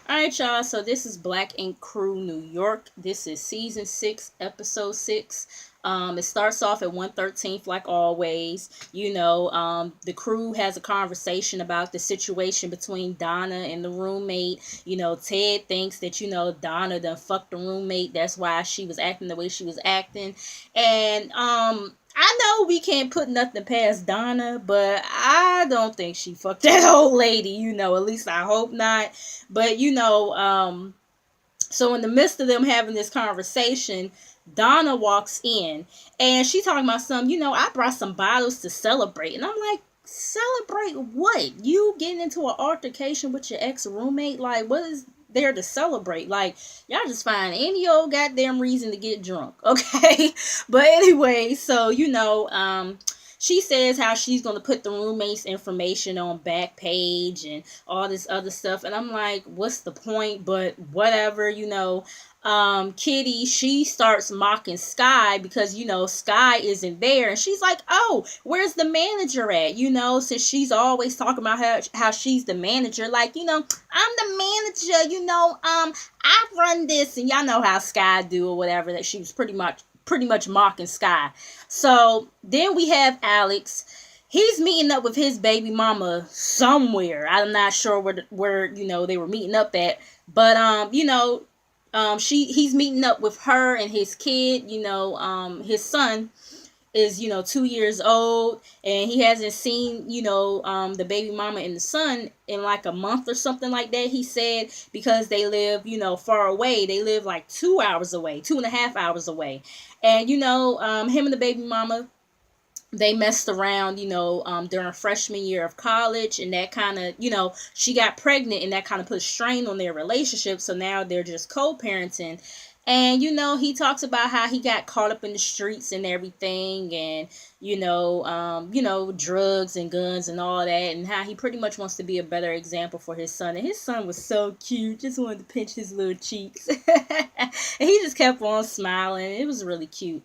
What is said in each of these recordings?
All right, y'all. So this is Black Ink Crew New York. This is season 6, episode 6. It starts off at 113th, like always. The crew has a conversation about the situation between Donna and the roommate. Ted thinks that, Donna done fucked the roommate. That's why she was acting the way she was acting. And I know we can't put nothing past Donna, but I don't think she fucked that old lady, at least I hope not. But so in the midst of them having this conversation, Donna walks in and she talking about some, I brought some bottles to celebrate. And I'm like, celebrate what? You getting into an altercation with your ex roommate? Like, what is there to celebrate? Like, y'all just find any old goddamn reason to get drunk, okay? But anyway, so she says how she's gonna put the roommate's information on Backpage and all this other stuff, and I'm like, what's the point? But whatever, Kitty, she starts mocking Sky because Sky isn't there, and she's like, oh, where's the manager at? Since she's always talking about how she's the manager, like, I'm the manager, I run this, and y'all know how Sky do or whatever, that she was pretty much mocking Sky. So then we have Alex. He's meeting up with his baby mama somewhere. I'm not sure where they were meeting up at, but he's meeting up with her and his kid. His son is 2 years old, and he hasn't seen the baby mama and the son in like a month or something like that, he said, because they live far away. They live like 2 hours away, 2.5 hours away. And him and the baby mama, they messed around, during freshman year of college, and that kind of, she got pregnant, and that kind of put a strain on their relationship. So now they're just co-parenting. And he talks about how he got caught up in the streets and everything, and drugs and guns and all that, and how he pretty much wants to be a better example for his son. And his son was so cute, just wanted to pinch his little cheeks, and he just kept on smiling. It was really cute.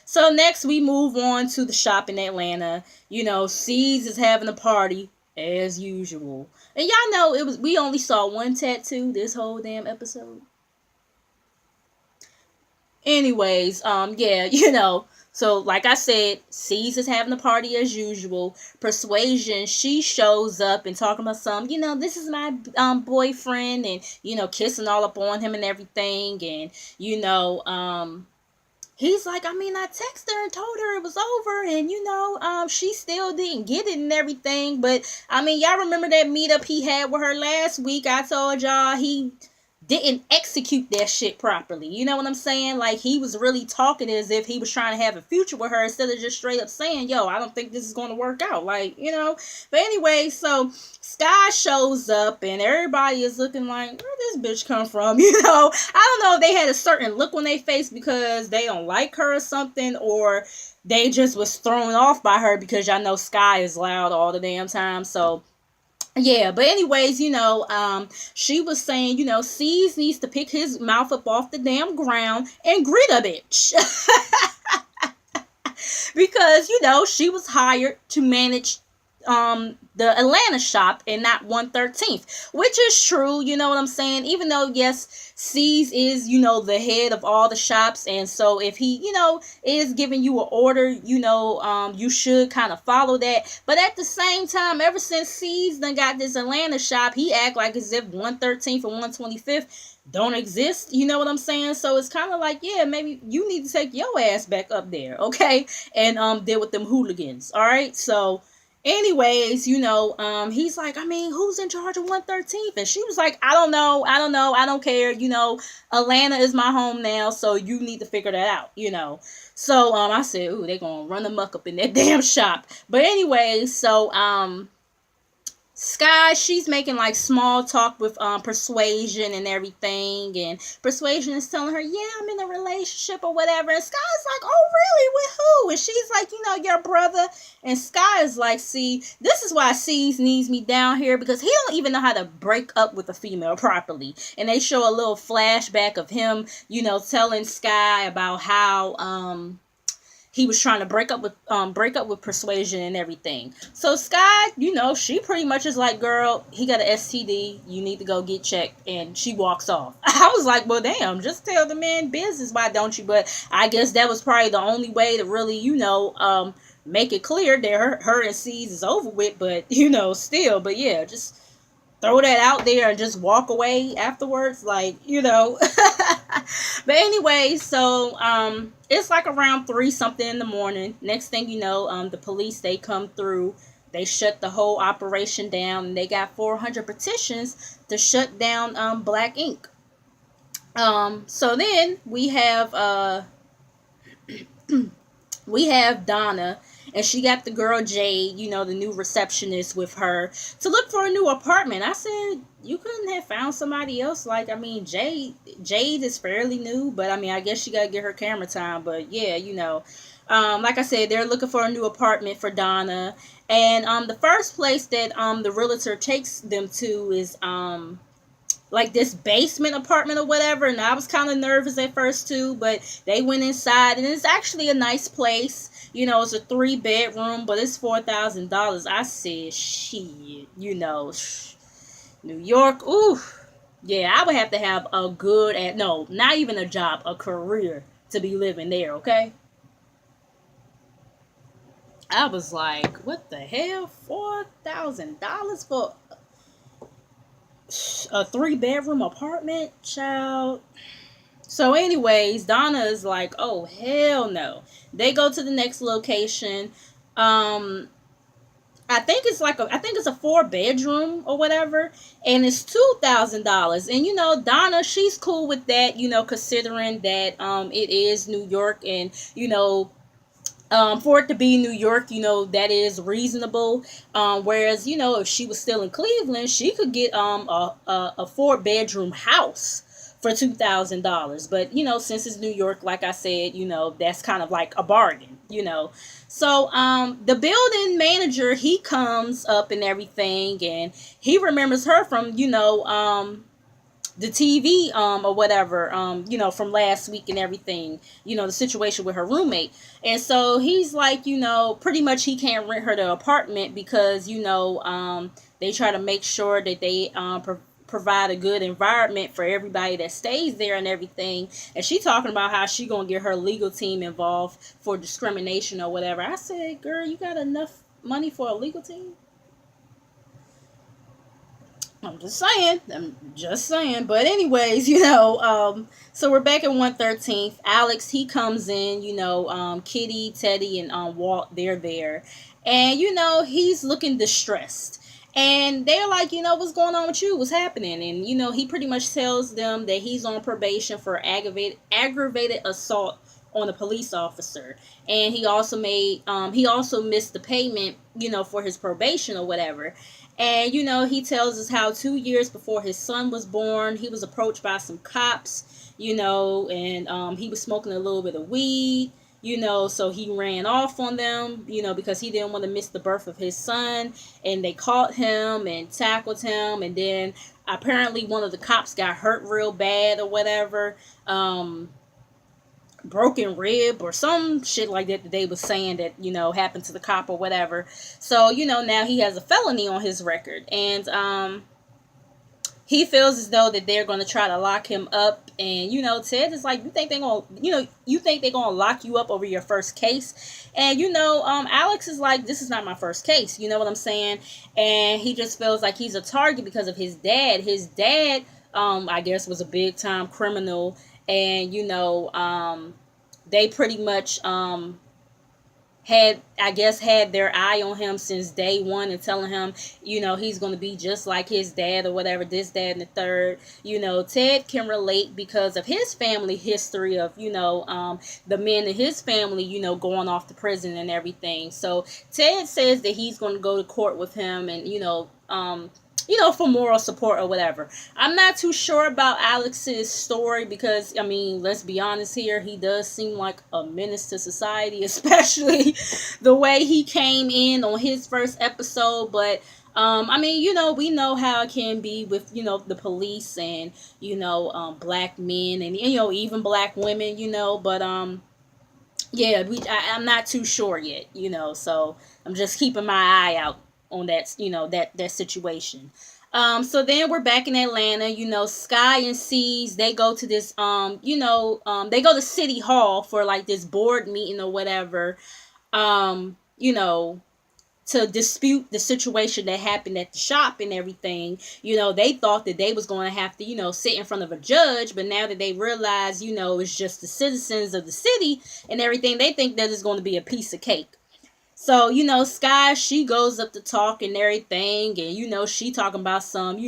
So next we move on to the shop in Atlanta. C's is having a party as usual. And y'all know we only saw one tattoo this whole damn episode. Anyways, yeah, so like I said, C's is having a party as usual. Persuasion, she shows up and talking about this is my boyfriend, and kissing all up on him and everything. And he's like, I texted her and told her it was over, and she still didn't get it and everything. But y'all remember that meetup he had with her last week? I told y'all he didn't execute that shit properly. You know what I'm saying? Like, he was really talking as if he was trying to have a future with her, instead of just straight up saying, yo, I don't think this is going to work out. Like, But anyway, so Sky shows up, and everybody is looking like, where this bitch come from? I don't know if they had a certain look on their face because they don't like her or something, or they just was thrown off by her, because y'all know Sky is loud all the damn time. So yeah, but anyways, she was saying, C's needs to pick his mouth up off the damn ground and greet a bitch. Because, she was hired to manage the Atlanta shop and not 113th, which is true. You know what I'm saying? Even though, yes, C's is the head of all the shops, and so if he is giving you an order, you should kind of follow that. But at the same time, ever since C's done got this Atlanta shop, he act like as if 113th and 125th don't exist. You know what I'm saying? So it's kind of like, yeah, maybe you need to take your ass back up there, okay, and deal with them hooligans. All right, so anyways, he's like, who's in charge of 113th? And she was like, I don't know, I don't care. Atlanta is my home now, so you need to figure that out. So I said, ooh, they gonna run amok up in that damn shop. But anyway, so Sky, she's making like small talk with Persuasion and everything, and Persuasion is telling her, yeah, I'm in a relationship or whatever. And Sky's like, oh really, with who? And she's like, your brother. And Sky is like, see, this is why C's needs me down here, because he don't even know how to break up with a female properly. And they show a little flashback of him telling Sky about how he was trying to break up with Persuasion and everything. So Sky, she pretty much is like, girl, he got an STD, you need to go get checked, and she walks off. I was like, well, damn, just tell the man business, why don't you? But I guess that was probably the only way to really, make it clear that her and C's is over with. But still, but yeah, just throw that out there and just walk away afterwards, but anyway, so it's like around 3 something in the morning. Next thing you know, the police, they come through, they shut the whole operation down, and they got 400 petitions to shut down Black Ink. So then we have Donna, and she got the girl Jade, the new receptionist, with her to look for a new apartment. I said, you couldn't have found somebody else. Jade is fairly new, but I guess she got to get her camera time. But yeah, like I said, they're looking for a new apartment for Donna. And the first place that the realtor takes them to is like this basement apartment or whatever. And I was kind of nervous at first too, but they went inside, and it's actually a nice place. It's a 3-bedroom, but it's $4,000. I said, shit, New York, ooh, yeah, I would have to have a good, no, not even a job, a career to be living there, okay? I was like, what the hell? $4,000 for a 3-bedroom apartment, child. So anyways, Donna is like, oh hell no. They go to the next location. I think it's a 4-bedroom or whatever, and it's $2,000. And Donna, she's cool with that, considering that it is New York, and for it to be New York, that is reasonable. Whereas, if she was still in Cleveland, she could get a 4-bedroom house for $2,000. But, since it's New York, like I said, that's kind of like a bargain, So, the building manager, he comes up and everything, and he remembers her from, the TV, or whatever, from last week and everything, the situation with her roommate. And so he's like, pretty much he can't rent her the apartment because, they try to make sure that they, provide a good environment for everybody that stays there and everything. And she talking about how she gonna get her legal team involved for discrimination or whatever. I said, girl, you got enough money for a legal team? I'm just saying. But anyways, so we're back at 113th. Alex, he comes in, Kitty, Teddy, and Walt, they're there. And, he's looking distressed. And they're like, what's going on with you? What's happening? And, he pretty much tells them that he's on probation for aggravated assault on a police officer. And he also missed the payment, for his probation or whatever. And, he tells us how 2 years before his son was born, he was approached by some cops, and he was smoking a little bit of weed. So he ran off on them, because he didn't want to miss the birth of his son. And they caught him and tackled him. And then apparently one of the cops got hurt real bad or whatever. Broken rib or some shit like that they was saying that, happened to the cop or whatever. So, now he has a felony on his record. And, he feels as though that they're going to try to lock him up. And, Ted is like, you think they're going to lock you up over your first case? And, Alex is like, this is not my first case. You know what I'm saying? And he just feels like he's a target because of his dad. His dad, I guess, was a big time criminal. And, they pretty much, had their eye on him since day one and telling him, he's going to be just like his dad or whatever, this, that, and the third. Ted can relate because of his family history of, the men in his family, going off to prison and everything. So Ted says that he's going to go to court with him and, for moral support or whatever. I'm not too sure about Alex's story because, let's be honest here, he does seem like a menace to society, especially the way he came in on his first episode. But, we know how it can be with, the police and, black men and, even black women, but, Yeah, I'm not too sure yet, so I'm just keeping my eye out on that, that situation. So then we're back in Atlanta. Sky and C's, they go to this, they go to City Hall for like this board meeting or whatever. Um, you know, to dispute the situation that happened at the shop and everything. They thought that they was going to have to, sit in front of a judge, but now that they realize, it's just the citizens of the city and everything, they think that it's going to be a piece of cake. So, Sky, she goes up to talk and everything, and, she talking about some,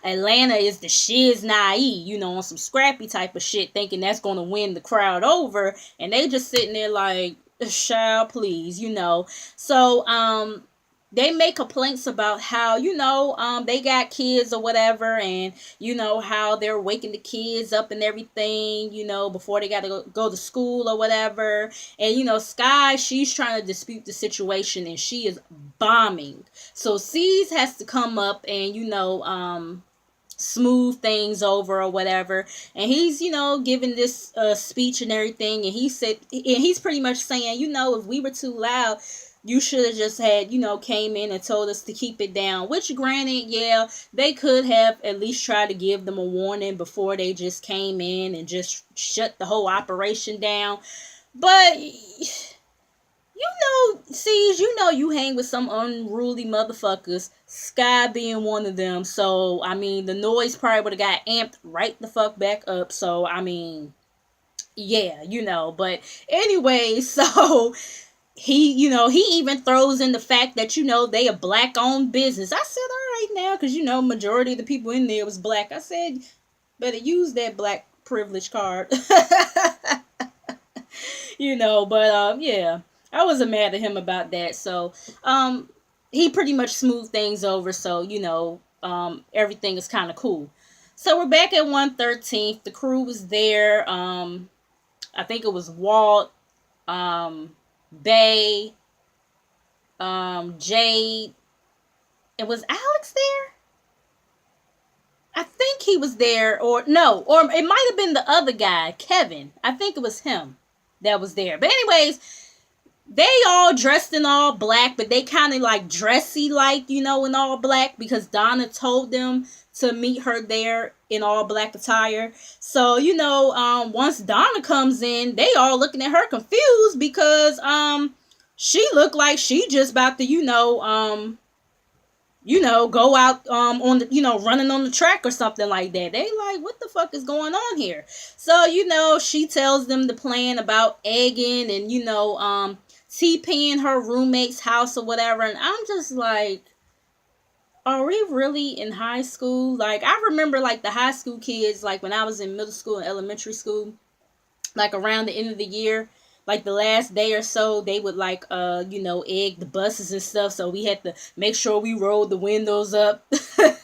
Atlanta is the shiz naive, on some scrappy type of shit, thinking that's going to win the crowd over, and they just sitting there like, child, please, So, they make complaints about how, they got kids or whatever, and, how they're waking the kids up and everything, before they got to go to school or whatever. And, Sky, she's trying to dispute the situation and she is bombing. So C's has to come up and, smooth things over or whatever, and he's giving this speech and everything, and he's pretty much saying, if we were too loud, you should have just had, came in and told us to keep it down. Which, granted, yeah, they could have at least tried to give them a warning before they just came in and just shut the whole operation down. But C's, you hang with some unruly motherfuckers, Sky being one of them. So, I mean, the noise probably would have got amped right the fuck back up. So, I mean, yeah, but anyway, so he even throws in the fact that, they a black owned business. I said, all right now, because, majority of the people in there was black. I said, better use that black privilege card. But yeah, I wasn't mad at him about that. So he pretty much smoothed things over. So everything is kind of cool. So we're back at 113th. The crew was there. I think it was Walt, Bay, Jade. And was Alex there? I think he was there, or no, or it might have been the other guy, Kevin. I think it was him that was there. But anyways, they all dressed in all black, but they kind of like dressy, like, in all black, because Donna told them to meet her there in all black attire. So, once Donna comes in, they all looking at her confused because she looked like she just about to, go out on the, running on the track or something like that. They like, what the fuck is going on here? So, she tells them the plan about egging and, TPing her roommate's house or whatever. And I'm just like, are we really in high school? Like, I remember like the high school kids, like when I was in middle school and elementary school, like around the end of the year, like the last day or so, they would like egg the buses and stuff, so we had to make sure we rolled the windows up before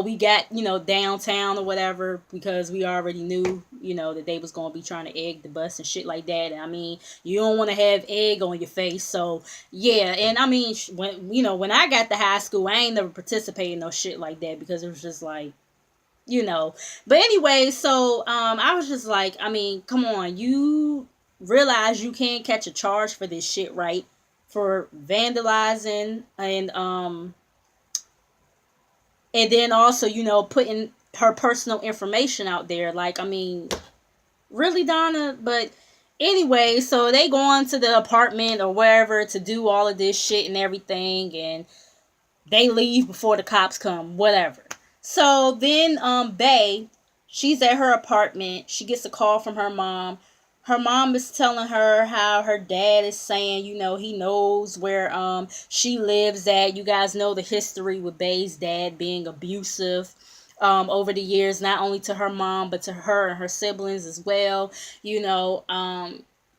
we got downtown or whatever, because we already knew that they was going to be trying to egg the bus and shit like that. And I mean, you don't want to have egg on your face. So yeah. And I mean, when I got to high school, I ain't never participated in no shit like that, because it was just like, but anyway, so I was just like, I mean, come on, you realize you can't catch a charge for this shit, right? For vandalizing and then also, putting her personal information out there. Like, I mean, really, Donna? But anyway, so they go on to the apartment or wherever to do all of this shit and everything, and they leave before the cops come, whatever. So then Bay, she's at her apartment. She gets a call from her mom. Her mom is telling her how her dad is saying, he knows where she lives at. You guys know the history with Bay's dad being abusive over the years, not only to her mom, but to her and her siblings as well.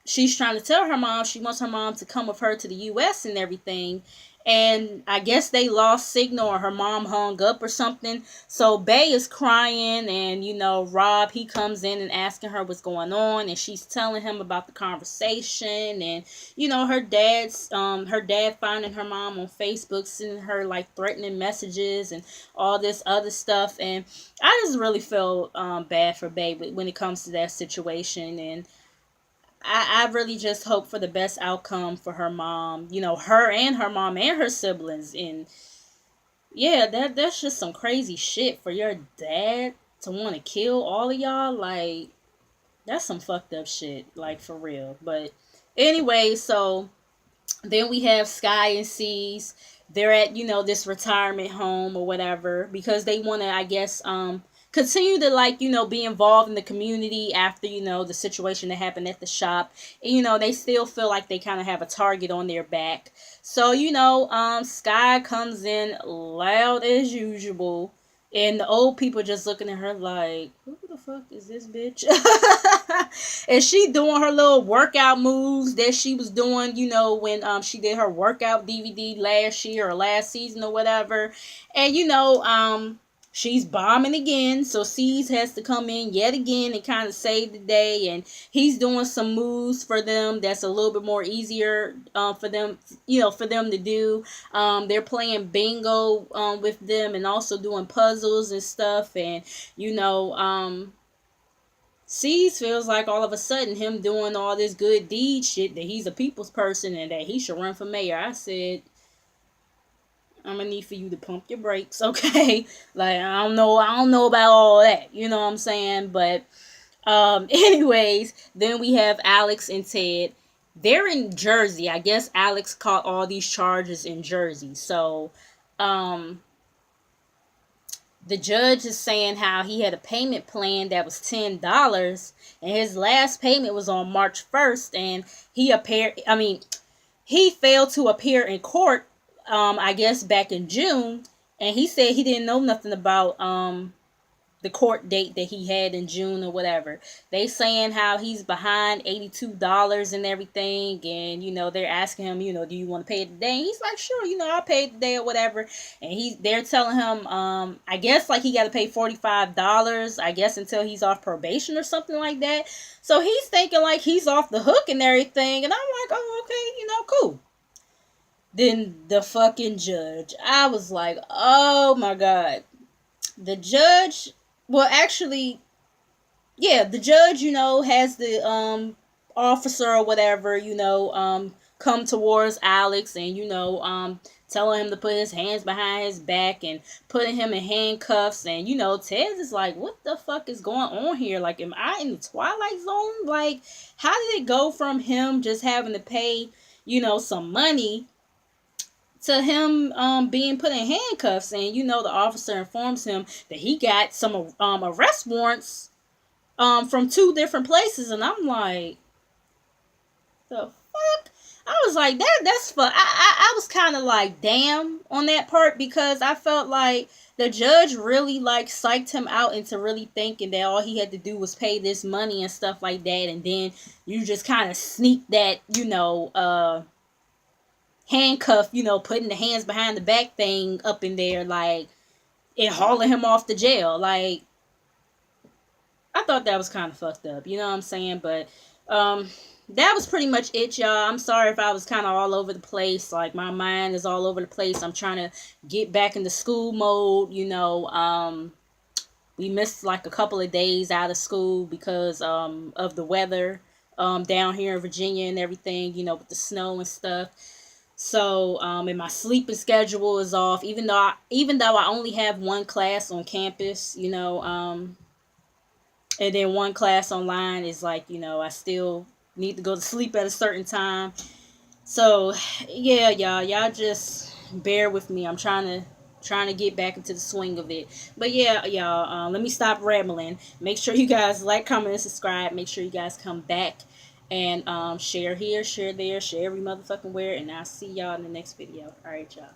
she's trying to tell her mom she wants her mom to come with her to the US and everything. And I guess they lost signal or her mom hung up or something. So Bay is crying, and Rob, he comes in and asking her what's going on, and she's telling him about the conversation, and her dad finding her mom on Facebook, sending her like threatening messages and all this other stuff. And I just really feel bad for Bay when it comes to that situation. And I really just hope for the best outcome for her mom, her and her mom and her siblings. And yeah, that's just some crazy shit for your dad to want to kill all of y'all. Like, that's some fucked up shit, like, for real. But anyway, so then we have Sky and C's. They're at, this retirement home or whatever, because they want to, I guess, continue to, like, be involved in the community after, the situation that happened at the shop. And, they still feel like they kind of have a target on their back. So, Sky comes in loud as usual. And the old people just looking at her like, who the fuck is this bitch? And she doing her little workout moves that she was doing, when she did her workout DVD last year or last season or whatever. And, she's bombing again, so C's has to come in yet again and kind of save the day. And he's doing some moves for them that's a little bit more easier for them, for them to do. They're playing bingo with them and also doing puzzles and stuff. And C's feels like all of a sudden him doing all this good deed shit that he's a people's person and that he should run for mayor. I said, I'm gonna need for you to pump your brakes, okay? Like, I don't know about all that, you know what I'm saying? But anyways, then we have Alex and Ted. They're in Jersey. I guess Alex caught all these charges in Jersey. So the judge is saying how he had a payment plan that was $10, and his last payment was on March 1st, and he failed to appear in court, I guess back in June, and he said he didn't know nothing about the court date that he had in June or whatever. They saying how he's behind $82 and everything, and they're asking him, do you want to pay it today? And he's like, sure, I'll pay it today or whatever. And they're telling him, I guess like he got to pay $45, I guess, until he's off probation or something like that. So he's thinking like he's off the hook and everything, and I'm like, oh, okay, cool. Then the fucking judge, I was like, oh my god. The judge, well, actually, yeah, the judge, has the officer or whatever, come towards Alex and telling him to put his hands behind his back and putting him in handcuffs. And Ted is like, what the fuck is going on here? Like, am I in the Twilight Zone? Like, how did it go from him just having to pay some money to him being put in handcuffs? And the officer informs him that he got some arrest warrants from 2 different places. And I'm like, the fuck? I was like, that's fuck. I was kind of like, damn, on that part, because I felt like the judge really like psyched him out into really thinking that all he had to do was pay this money and stuff like that. And then you just kind of sneak that handcuff, putting the hands behind the back thing up in there, like, and hauling him off to jail. Like, I thought that was kind of fucked up, you know what I'm saying? But that was pretty much it, y'all. I'm sorry if I was kind of all over the place. Like, my mind is all over the place. I'm trying to get back into school mode, we missed like a couple of days out of school because of the weather down here in Virginia and everything, with the snow and stuff. So, and my sleeping schedule is off, even though I only have 1 class on campus, and then 1 class online is like, I still need to go to sleep at a certain time. So, yeah, y'all just bear with me. I'm trying to get back into the swing of it. But yeah, y'all, let me stop rambling. Make sure you guys like, comment, and subscribe. Make sure you guys come back. And share here, share there, share every motherfucking where. And I'll see y'all in the next video. Alright, y'all.